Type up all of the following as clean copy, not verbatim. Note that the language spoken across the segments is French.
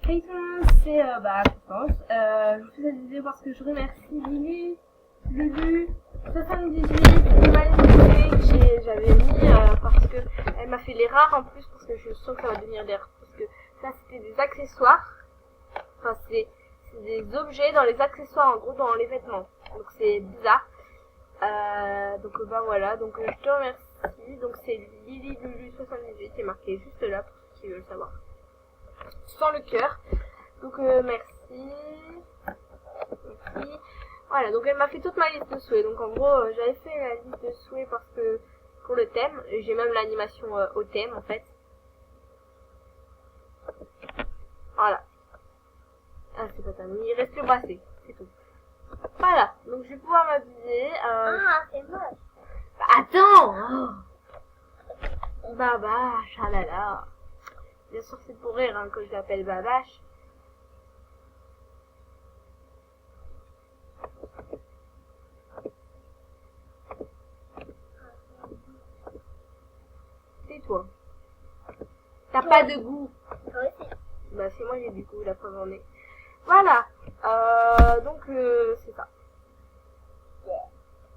Payton, c'est Constance. Je vous fais cette vidéo parce que je remercie Lily, Lulu, 78, que j'avais mis parce que elle m'a fait les rares en plus parce que je sens que ça va devenir des rares. Parce que ça c'était des accessoires, enfin c'est des objets dans les accessoires en gros dans les vêtements. Donc c'est bizarre. Donc voilà, donc je te remercie. Donc c'est Lily Lulu 78, c'est marqué juste là pour ceux qui veulent savoir. Sans le cœur. Donc merci. Merci. Voilà, donc elle m'a fait toute ma liste de souhaits. Donc en gros, j'avais fait la liste de souhaits parce que pour le thème, j'ai même l'animation au thème en fait. Voilà. Ah, c'est pas terminé, il reste le bracelet, c'est tout. Voilà, donc je vais pouvoir m'habiller. Ah, c'est moche. Bah, attends Babache, ah là là. Bien sûr, c'est pour rire hein, que je l'appelle Babache. Tais-toi. T'as pas de goût. Toi aussi. Bah, c'est moi j'ai du goût la fin de journée. Voilà. Donc, c'est ça.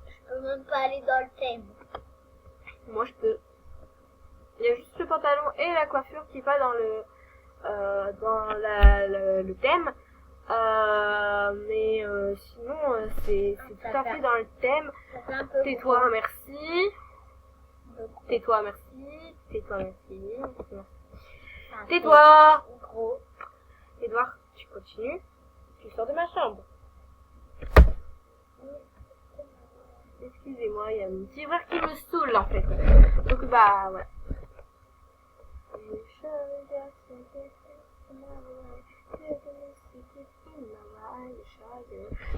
Je peux même pas aller dans le thème. Moi, je peux. Il y a juste le pantalon et la coiffure qui est pas dans le le thème. Mais sinon, c'est tout à fait dans le thème. Tais-toi, merci. Tais-toi, merci. Tais-toi, merci. Tais-toi. Gros. Edouard, tu continues. Tu sors de ma chambre. Excusez-moi, il y a un petit frère qui me saoule en fait. Donc bah ouais.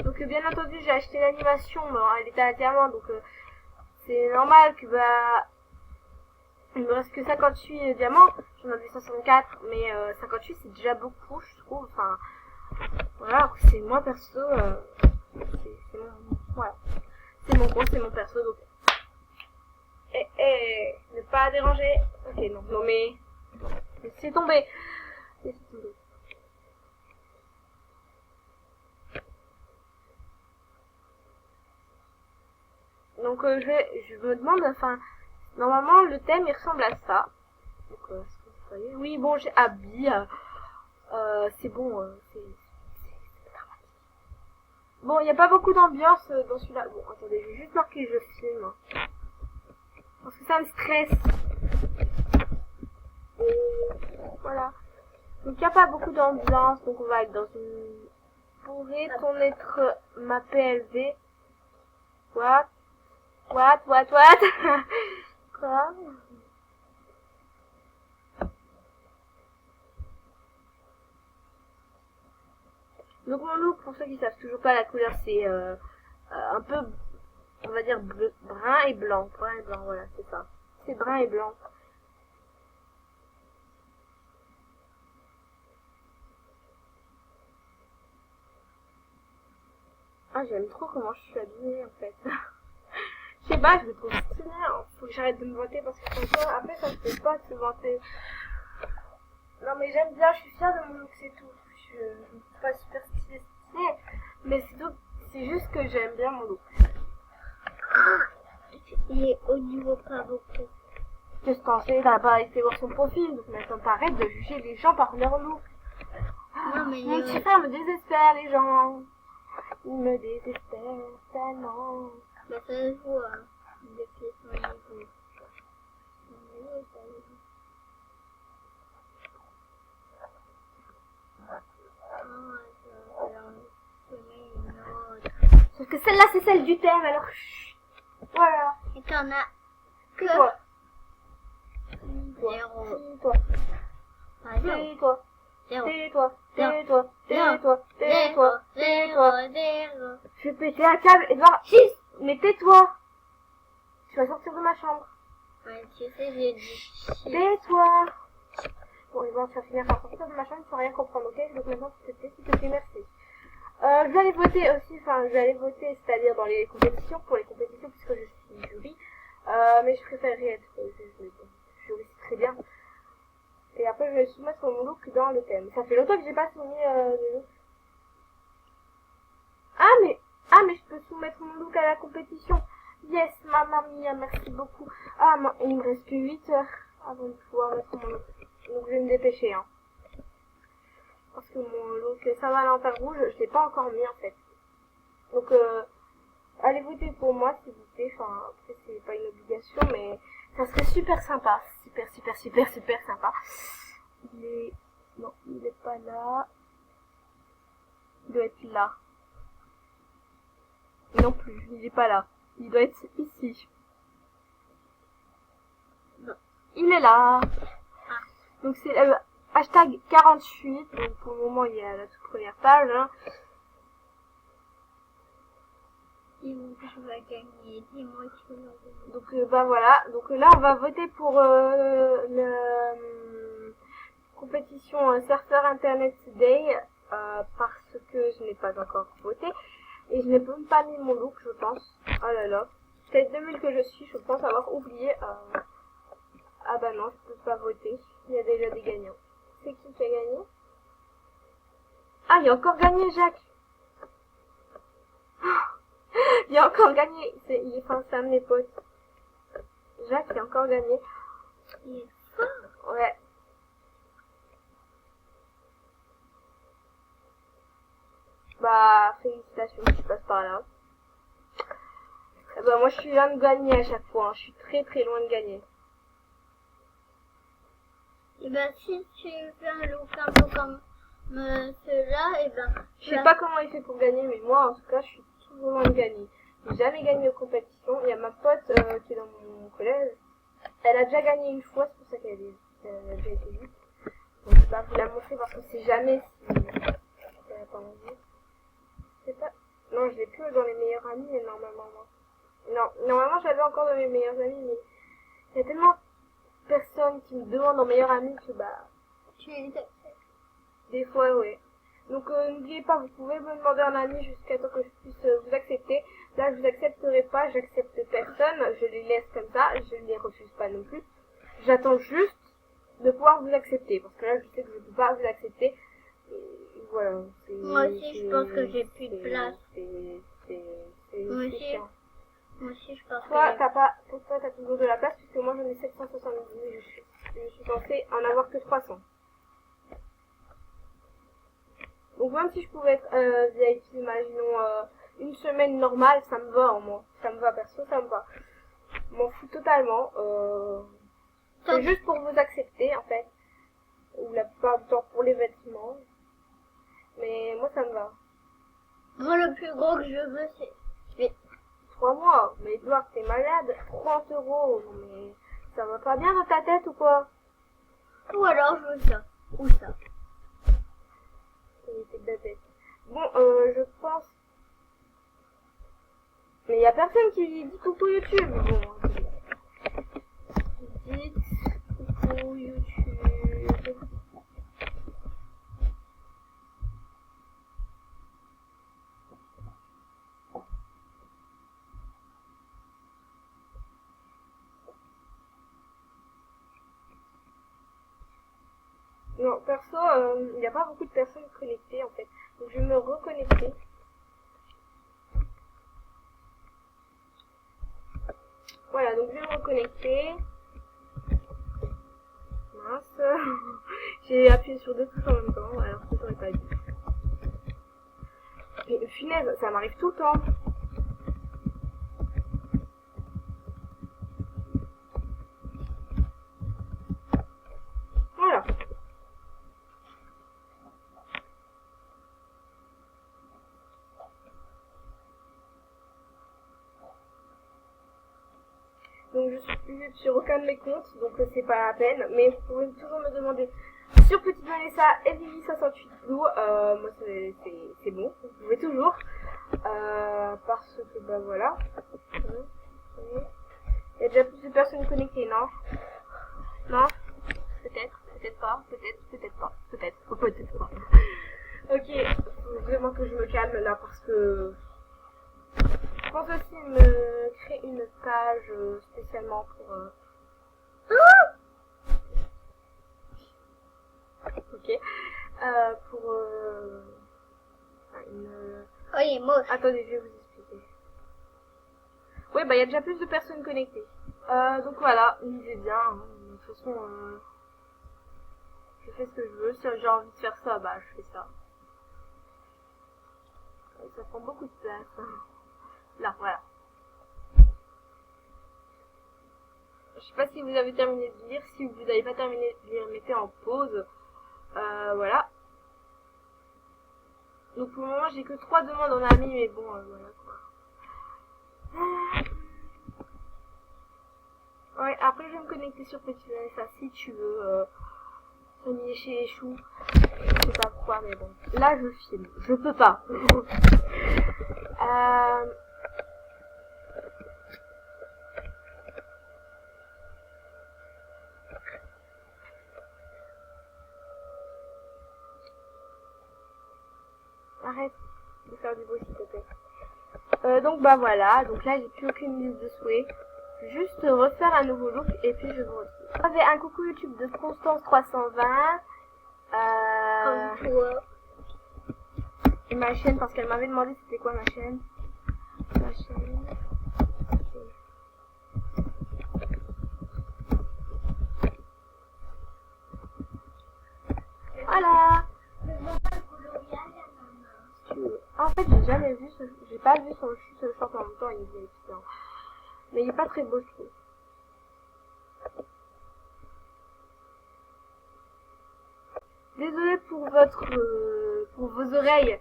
Donc bien entendu j'ai acheté l'animation, mais elle était à diamant donc c'est normal que bah il me reste que 58 diamants, j'en avais 64 mais 58 c'est déjà beaucoup je trouve, enfin voilà c'est moi perso c'est mon voilà c'est mon compte, c'est mon perso donc ne pas déranger. Ok non mais laissez tomber. Laissez tomber. Donc je me demande, enfin, normalement le thème il ressemble à ça. Donc est-ce que vous voyez? Oui bon j'ai habillé, c'est bon, c'est dramatique. Bon il n'y a pas beaucoup d'ambiance dans celui-là. Bon attendez, je vais juste marquer je filme. Parce que ça me stresse. Voilà. Donc il n'y a pas beaucoup d'ambiance, donc on va être dans une... Pourrait-on être ma PLV? What? Quoi? Donc mon look, pour ceux qui savent toujours pas la couleur, c'est un peu, on va dire brun et blanc. Brun et blanc, voilà, c'est ça. C'est brun et blanc. Ah, j'aime trop comment je suis habillée en fait. Je sais pas, je me trouve stylée. Hein. Faut que j'arrête de me vanter parce que comme ça, après ça se fait pas de se vanter. Non mais j'aime bien, je suis fière de mon look, c'est tout. Je me trouve pas super stylée, mais c'est tout. C'est juste que j'aime bien mon look. Il est au niveau pas beaucoup. Qu'est-ce que t'en sais, t'as pas été voir son profil, donc maintenant t'arrêtes de juger les gens par leur look. Non mais Mon petit frère me désespère, les gens. Il me désespère tellement. bah ça se voit. Depuis son niveau. Sauf que celle-là c'est celle du thème, alors chut. Voilà. Et t'en as que Toi. zéro. Toi. Pas zéro. Tais-toi. Zéro. Tais-toi. Zéro. Tais-toi. Tais-toi. Zéro. Tais-toi. Zéro. Tais-toi. Zéro. Je vais péter un câble, Edouard. Mais tais-toi. Tu vas sortir de ma chambre. Ouais, tu sais, j'ai dit. Tais-toi. Bon, Edouard, tu vas finir par sortir de ma chambre, tu vas rien comprendre, ok? Donc maintenant, s'il te plaît, merci. Je vais aller voter aussi, enfin, je vais aller voter, c'est-à-dire dans les compétitions, pour les compétitions, puisque je suis jury. Mais je préférerais être jury, c'est très bien. Et après, je vais soumettre mon look dans le thème. Ça fait longtemps que j'ai pas soumis le look. Ah, mais je peux soumettre mon look à la compétition. Yes, mamma mia, merci beaucoup. Ah, il me reste que 8 heures avant de pouvoir mettre mon look. Donc, je vais me dépêcher, hein. Parce que mon look Saint-Valentin rouge, je l'ai pas encore mis, en fait. Donc, allez voter pour moi, s'il vous plaît. Enfin, après, c'est pas une obligation, mais ça serait super sympa. Super sympa. Non, il est pas là. Il doit être là. Non plus, il est pas là. Il doit être ici. Non. Il est là. Donc c'est hashtag 48. Donc pour le moment il est à la toute première page. Hein. Dis-moi que je vais gagner. Dis-moi que je vais gagner. Donc bah voilà. Donc là on va voter pour la compétition Surfer Internet Day. Parce que je n'ai pas encore voté. Et je n'ai même pas mis mon look, je pense. Oh là là. Peut-être 2000 que je suis, je pense avoir oublié. Ah bah non, je peux pas voter. Il y a déjà des gagnants. C'est qui a gagné? Ah, il a encore gagné, Jacques. Il a encore gagné. C'est un de mes potes. Jacques, il a encore gagné. Il est fort. Ouais. Bah, félicitations, tu passes par là. Bah, moi, je suis loin de gagner à chaque fois. Hein. Je suis très loin de gagner. Et ben, si tu fais un look un peu comme ceux-là, et ben... Je sais pas comment il fait pour gagner, mais moi, en tout cas, je suis toujours loin de gagner. J'ai jamais gagné aux compétitions. Il y a ma pote qui est dans mon collège. Elle a déjà gagné une fois, c'est pour ça qu'elle a déjà été vite. Donc, je vais pas vous la montrer parce que c'est jamais si... Attendez. C'est pas... Non, je l'ai plus dans les meilleurs amis, mais normalement, moi. Non, normalement, j'avais encore dans mes meilleurs amis, mais il y a tellement de personnes qui me demandent en meilleurs amis que, bah... Tu les acceptes. Des fois, oui. Donc, n'oubliez pas, vous pouvez me demander un ami jusqu'à temps que je puisse vous accepter. Là, je vous accepterai pas, j'accepte personne, je les laisse comme ça, je ne les refuse pas non plus. J'attends juste de pouvoir vous accepter, parce que là, je sais que je ne peux pas vous accepter. Et voilà. Moi aussi, je pense que j'ai plus de place. Moi aussi. Chiant. Moi aussi, je pense Toi, que... t'as toujours de la place, puisque moi, j'en ai 770, je suis censée en avoir que 300. Donc même si je pouvais être VIP, imaginons une semaine normale, ça me va en moi. Ça me va perso, ça me va. Je m'en fous totalement. C'est juste pour vous accepter en fait. Ou la plupart du temps pour les vêtements. Mais moi ça me va. Moi, le plus gros que je veux, c'est... 3 mois. Mais Edouard, t'es malade. 30 €. Non mais ça va pas bien dans ta tête ou quoi? Ou alors, je veux ça. Ou ça. Bon, je pense... Mais il y a personne qui dit coucou YouTube. Bon, dites coucou YouTube. Non, perso, il n'y a pas beaucoup de personnes connectées en fait. Donc je vais me reconnecter. Voilà, donc je vais me reconnecter. Mince. J'ai appuyé sur 2 trucs en même temps, alors que j'aurais pas dû. Mais finesse, ça m'arrive tout le temps. Voilà. Donc je suis sur aucun de mes comptes, donc c'est pas la peine. Mais vous pouvez toujours me demander sur Petite Vanessa et Vivi68 Blue. Moi c'est bon, vous pouvez toujours. Parce que bah voilà. Il y a déjà plus de personnes connectées, non? Non? Peut-être pas, peut-être pas, peut-être pas. Ok, faut vraiment que je me calme là parce que... Je pense aussi me créer une page spécialement pour... Ok. Pour une... Oh, il est moche. Attendez, je vais vous expliquer. Oui, bah il y a déjà plus de personnes connectées. Donc voilà, lisez bien. Hein. De toute façon, je fais ce que je veux. Si j'ai envie de faire ça, bah je fais ça. Et ça prend beaucoup de place. Là, voilà. Je sais pas si vous avez terminé de lire. Si vous n'avez pas terminé de lire, mettez en pause. Voilà. Donc pour le moment, j'ai que 3 demandes en ami, mais bon, voilà quoi. Ouais, après je vais me connecter sur Petit ça si tu veux. Sonner chez Échou. Je sais pas pourquoi, mais bon. Là, je filme. Je peux pas. Arrête de faire du bruit, s'il te plaît. Donc, bah voilà. Donc là, j'ai plus aucune liste de souhaits. Juste refaire un nouveau look et puis je vous retrouve. J'avais un coucou YouTube de Constance 320. Comme toi. Et ma chaîne, parce qu'elle m'avait demandé c'était quoi ma chaîne. Ma chaîne. Voilà. En fait, j'ai jamais vu j'ai pas vu ce short en même temps, il est bien. Mais il est pas très beau, je trouve. Désolée pour pour vos oreilles.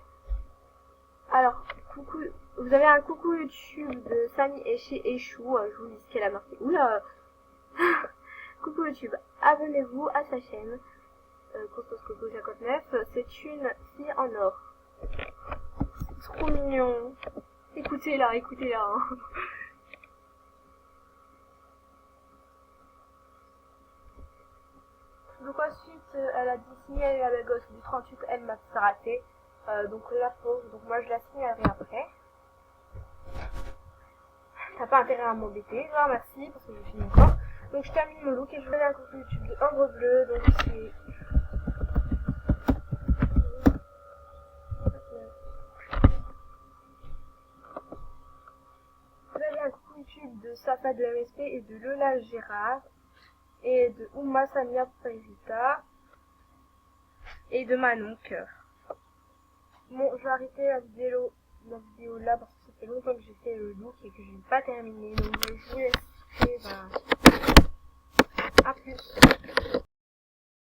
Alors, coucou, vous avez un coucou YouTube de Samy et chez Échou, je vous dis ce qu'elle a marqué. Oula. Coucou YouTube, abonnez-vous à sa chaîne. Constance Coco 59, c'est une fille en or. C'est trop mignon. Écoutez-la, écoutez-la. Hein. Donc ensuite, elle a dit signaler à la gosse du 38, elle m'a raté. Donc la pauvre, donc moi je la signalerai après. T'as pas intérêt à m'embêter. Non, merci, parce que je finis encore. Donc je termine mon look et je vais un coucou YouTube de Ambre Bleu. Donc c'est... Vous avez un coucou YouTube de Safa de MSP et de Lola Gérard. Et de Ouma Samia Perita. Et de Manon Cœur. Bon, je vais arrêter la vidéo là parce que ça fait longtemps que j'ai fait le look et que je n'ai pas terminé. Donc je vous laisse. À plus.